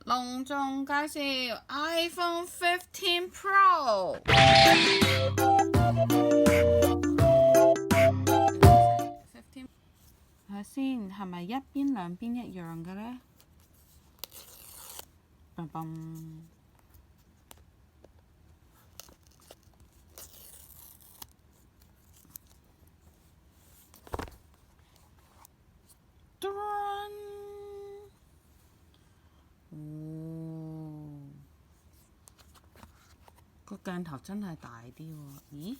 隆重介紹 iPhone 15 Pro。睇下先，係咪一邊兩邊一樣嘅呢？嘣嘣。個鏡頭真係大啲喎，咦？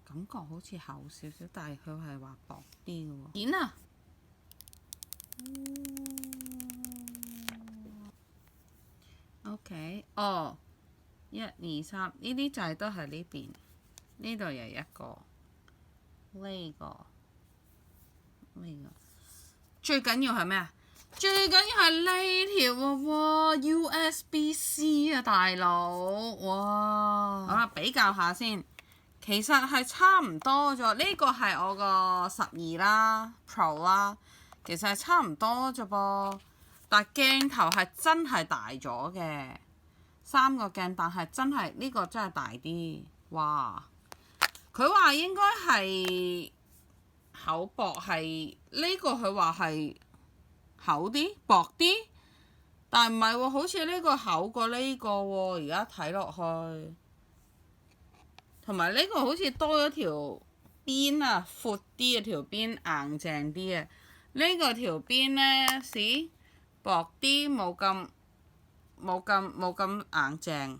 感覺好似厚少少，但係佢係話薄啲嘅喎。片啊！OK，哦，1、2、3，呢啲掣都係呢邊，呢度有一個，呢個，最緊要係咩啊？最緊要係呢條喎，USB-C 啊，大佬，哇！好啦，比較下先，其實係差唔多咗。呢個係我個12啦 Pro 啦，其實係差唔多啫噃。但鏡頭係真係大咗嘅，3個鏡，但係真係呢個真係大啲。哇！佢話應該係厚薄係呢個，佢話係厚啲薄啲，但係唔係喎，好似呢個厚過呢個喎。而家睇落去，同埋呢個好似多咗條邊啊，闊啲嘅條邊，硬淨啲嘅。呢個條邊呢，屎薄啲，冇咁硬淨。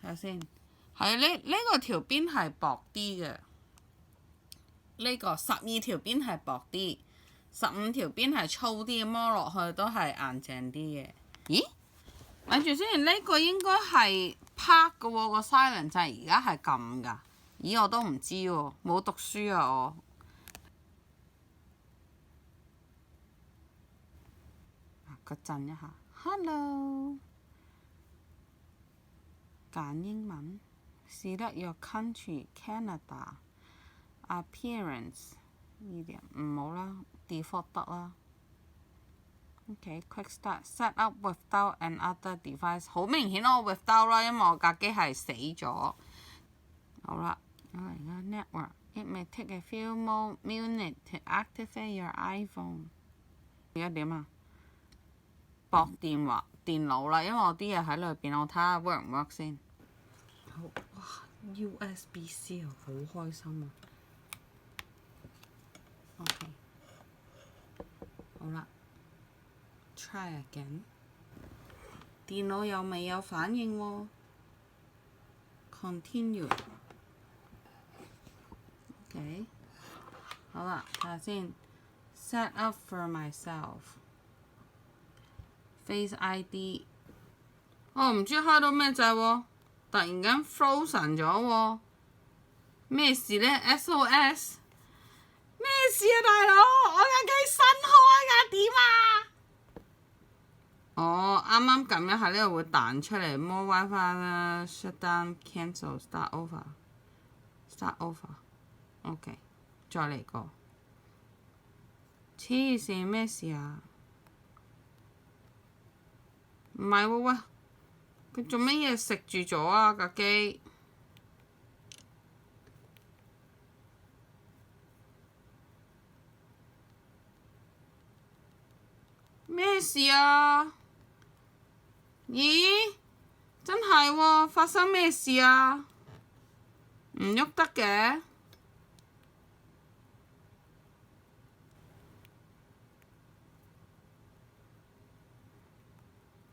睇下先，係呢個條邊係薄啲嘅。呢個12條邊係薄啲，15條邊係粗啲，摸落去都係硬淨啲嘅。咦？咪住先，呢個應該係拍嘅喎，個 silent 掣而家係撳㗎。咦？我都唔知喎，冇讀書啊我。個震一下 ，Hello， 揀英文 ，select your country Canada。Appearance 呢啲唔好啦 ，default 得啦。OK，quick start，set up without another device。好明顯我 without 啦，因為我架機係死咗。好啦，我而家 network，it may take a few more minutes to activate your iPhone。而家點啊？駁電腦啦，因為我啲嘢喺裏邊，我睇下 work 唔 work 先。好，哇 ，USB-C 啊，好開心啊！OK， 好啦 ，try again。電腦又未有反應喎。Continue。OK， 好啦，睇下先。Set up for myself。Face ID。我唔知開到咩掣喎，突然間 frozen 咗喎。咩事呢 ？SOS。咩事啊，大佬？我架機新開㗎，點啊？哦，啱啱撳一下呢度會彈出嚟 ，more WiFi 啦 ，shutdown cancel start over。start over。OK， 再嚟過。黐線咩事啊？唔係喎，喂，佢做乜嘢食住咗啊架機？咩事啊？咦？真係喎，發生咩事啊？唔喐得嘅。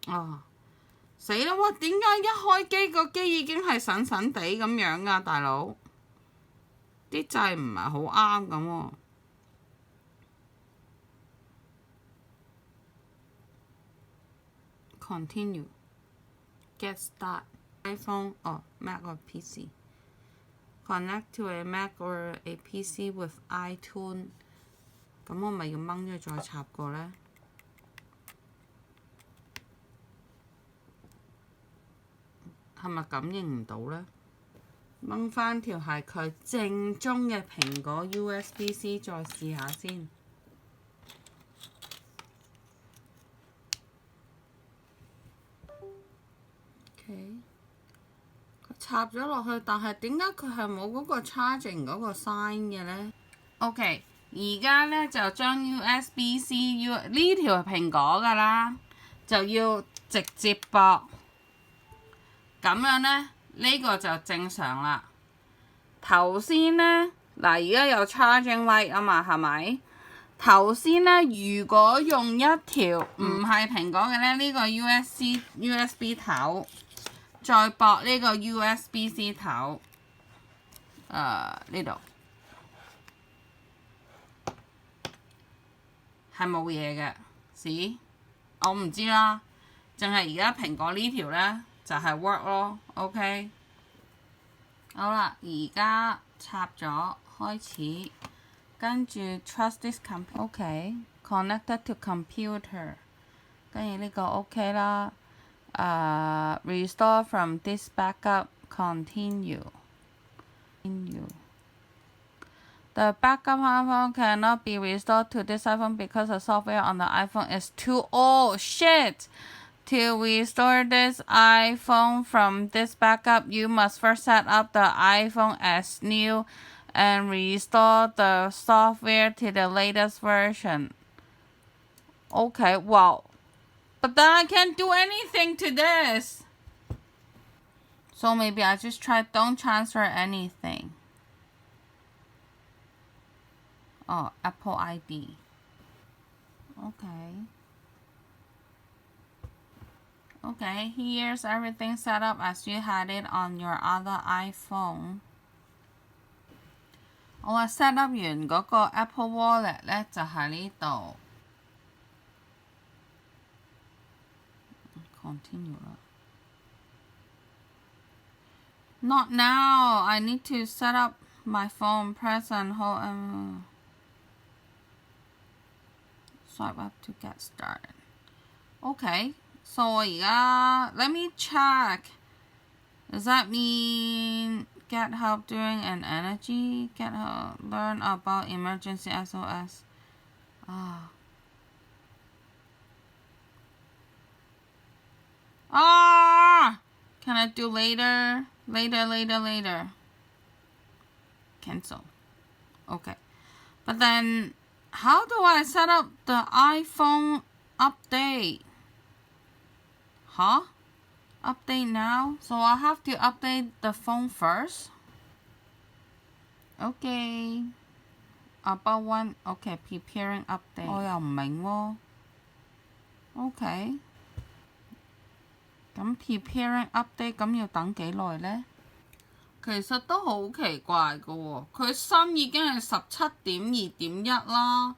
哦，死啦！哇，點解一開機個機已經係神神地咁樣啊，大佬？啲掣唔係好啱咁喎。Continue。Get start。iPhone or Mac or PC。Connect to a Mac or a PC with iTunes。咁我咪要掹咗再插過呢？係咪感應唔到呢？掹翻條係佢正宗嘅蘋果 USB-C， 再試下先。OK， 佢插咗落去，但係點解佢係冇嗰個 charging 嗰個 sign 嘅呢？ OK， 而家呢就將 USB-C 呢條係蘋果㗎啦，就要直接駁，咁樣呢，呢個就正常啦。頭先呢，嗱而家有 charging light 啊嘛，係咪？頭先呢，如果用一條唔係蘋果嘅呢，呢個 USB 頭，再駁呢個 USB-C 頭，呢度係冇嘢嘅，試我唔知啦，淨係而家蘋果呢條呢，就係 work 咯 ，OK。好啦，而家插咗開始，跟住 trust this computer，OK，connected to computer， 跟住呢個 OK 啦。restore from this backup continue. The backup iPhone cannot be restored to this iPhone because the software on the iPhone is too old. Shit! To restore this iPhone from this backup, you must first set up the iPhone as new and restore the software to the latest version. Okay, well, but then I can't do anything to this. So maybe I just don't transfer anything. Oh, Apple ID. Okay. Okay, here's everything set up as you had it on your other iPhone. 我話 set up 完嗰個 Apple Wallet 呢，就喺呢度。Continue 啦。Not now. I need to set up my phone. Press and hold and swipe up to get started. Okay. So 我而家 let me check. Does that mean get help during an energy? Get help, learn about emergency SOS. Can I do later? Later. Cancel. Okay. But then how do I set up the iPhone update? Huh? Update now? So I have to update the phone first? Okay. About one. Okay, preparing update. 我又唔明喎。Okay. 咁 preparing update 咁要等幾耐呢？其實都好奇怪嘅喎，佢新已經係17.2.1啦，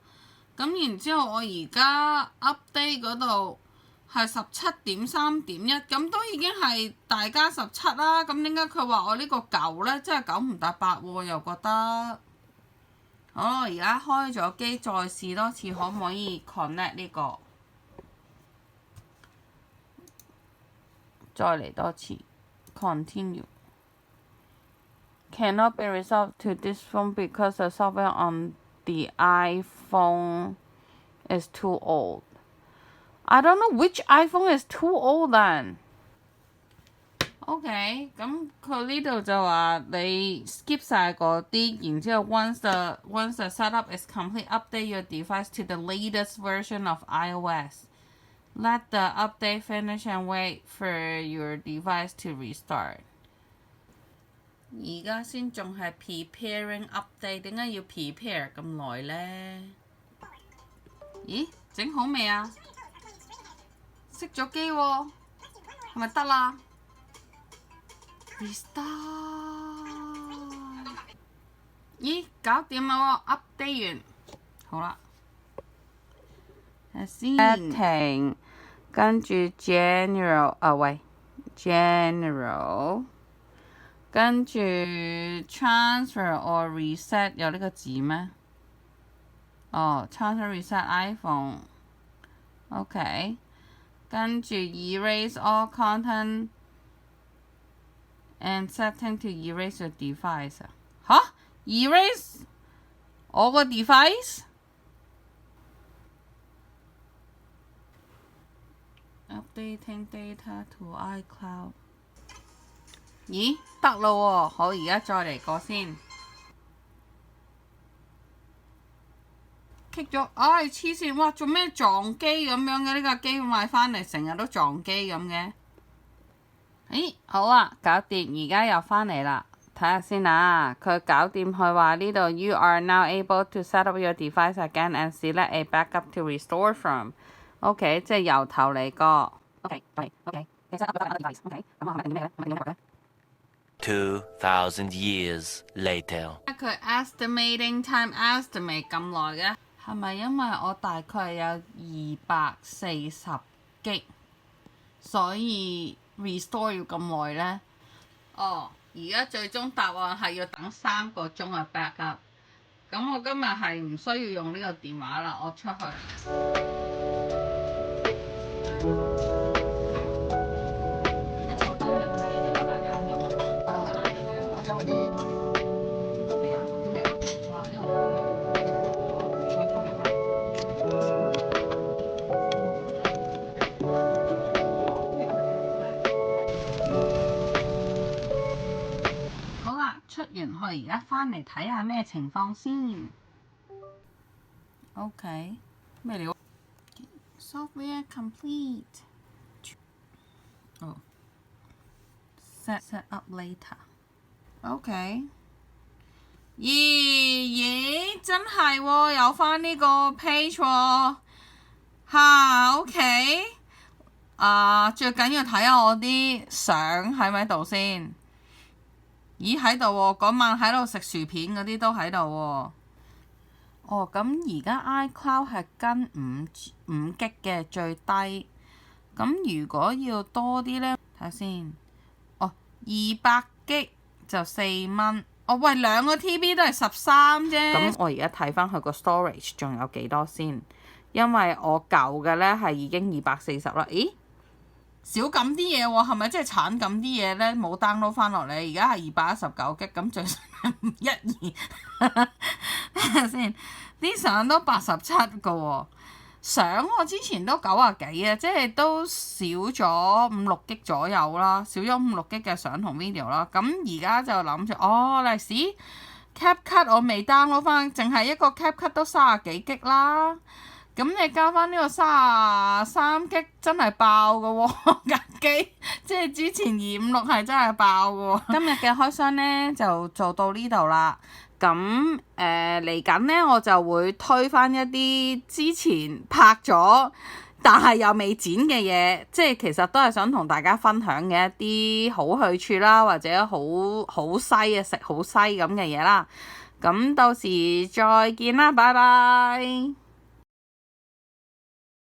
咁然之後我而家 update 嗰度係17.3.1，咁都已經係大家17啦，咁點解佢話我呢個舊呢？真係9唔搭8喎，又覺得。好，我而家開咗機，再試多次，可唔可以 connect 呢個？再嚟多次 ，continue。Cannot be resolved to this phone because the software on the iPhone is too old. I don't know which iPhone is too old then. OK， 咁佢呢度就話你 skip 晒嗰啲，然之後 once the setup is complete, update your device to the latest version of iOS. Let the update finish and wait for your device to restart. 而家先仲係 preparing update， 點解要 prepare 咁耐呢？咦，整好未啊？熄咗機喎，係咪得啦 ？Restart。咦，搞掂啦喎 ，update 完，好啦。Setting， 跟住 general， general。跟住 transfer or reset 有呢個字咩？哦 ，transfer reset iPhone。OK。跟住 erase all content and setting to erase your device 啊？吓 ？erase 我個 device？Updating data to iCloud。咦，得咯喎，好，而家再嚟過先。棘咗，唉黐線！哇，做咩撞機咁樣嘅？呢架機買返嚟成日都撞機咁嘅。咦，好啊，搞掂，而家又返嚟啦。睇下先啊，佢搞掂，佢話呢度 You are now able to set up your device again and select a backup to restore from。OK， 即係由頭嚟過。OK， 你 set up 咗 device。OK， 咁我係咪定咩咧？我咪點樣咧？2,000 years later。佢 estimating time estimate 咁耐嘅，係咪因為我大概有240 G， 所以 restore 要咁耐呢？哦，而家最終答案係要等3個鐘嘅 backup。咁我今日係唔需要用呢個電話啦，我出去。出完去，而家返嚟睇下咩情況先。OK， 咩料 ？Software complete。哦。Set up later。OK。咦，真係喎，有返呢個 page 喎。OK。最緊要睇下我啲相喺咪度先。咦，喺度喎，嗰晚喺度食薯片嗰啲都喺度喎。哦，咁而家 iCloud 係跟5 G 嘅最低。咁如果要多啲呢？睇下先。哦，200 G 就4蚊。哦，喂，2個 TB 都係13啫。咁我而家睇翻佢個 storage 仲有幾多先？因為我舊嘅呢係已經240啦。咦？少咁啲嘢喎，係咪即係慘咁啲嘢呢？冇 download 翻落嚟，而家係219 G， 咁最新係512。睇下先，啲相都87個喎，相我之前都90幾啊，即係都少咗5-6 G 左右啦，少咗5-6 G 嘅相同 video 啦。咁而家就諗住，歷史 CapCut 我未 download 翻，淨係一個 CapCut 都30幾 G 啦。咁你加翻呢個33 G 真係爆㗎喎，架機即係之前256係真係爆㗎喎。今日嘅開箱呢就做到呢度啦。咁嚟緊呢，我就會推翻一啲之前拍咗但係又未剪嘅嘢，即係其實都係想同大家分享嘅一啲好去處啦，或者好西嘅食好西咁嘅嘢啦。咁到時再見啦，拜拜。